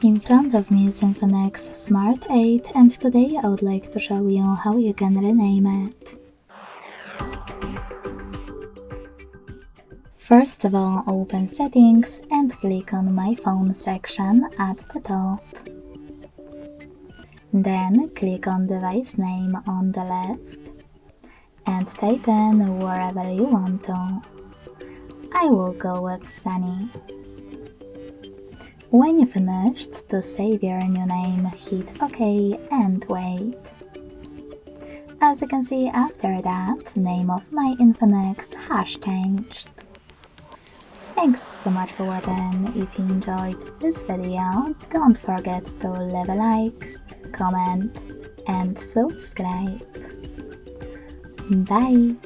In front of me is INFINIX Smart 8 and today I would like to show you how you can rename it. First of all, open Settings and click on My Phone section at the top. Then click on Device Name on the left and type in wherever you want to. I will go with Sunny. When you finished, to save your new name, hit OK and wait. As you can see, after that, name of my INFINIX has changed. Thanks so much for watching. If you enjoyed this video, don't forget to leave a like, comment and subscribe. Bye!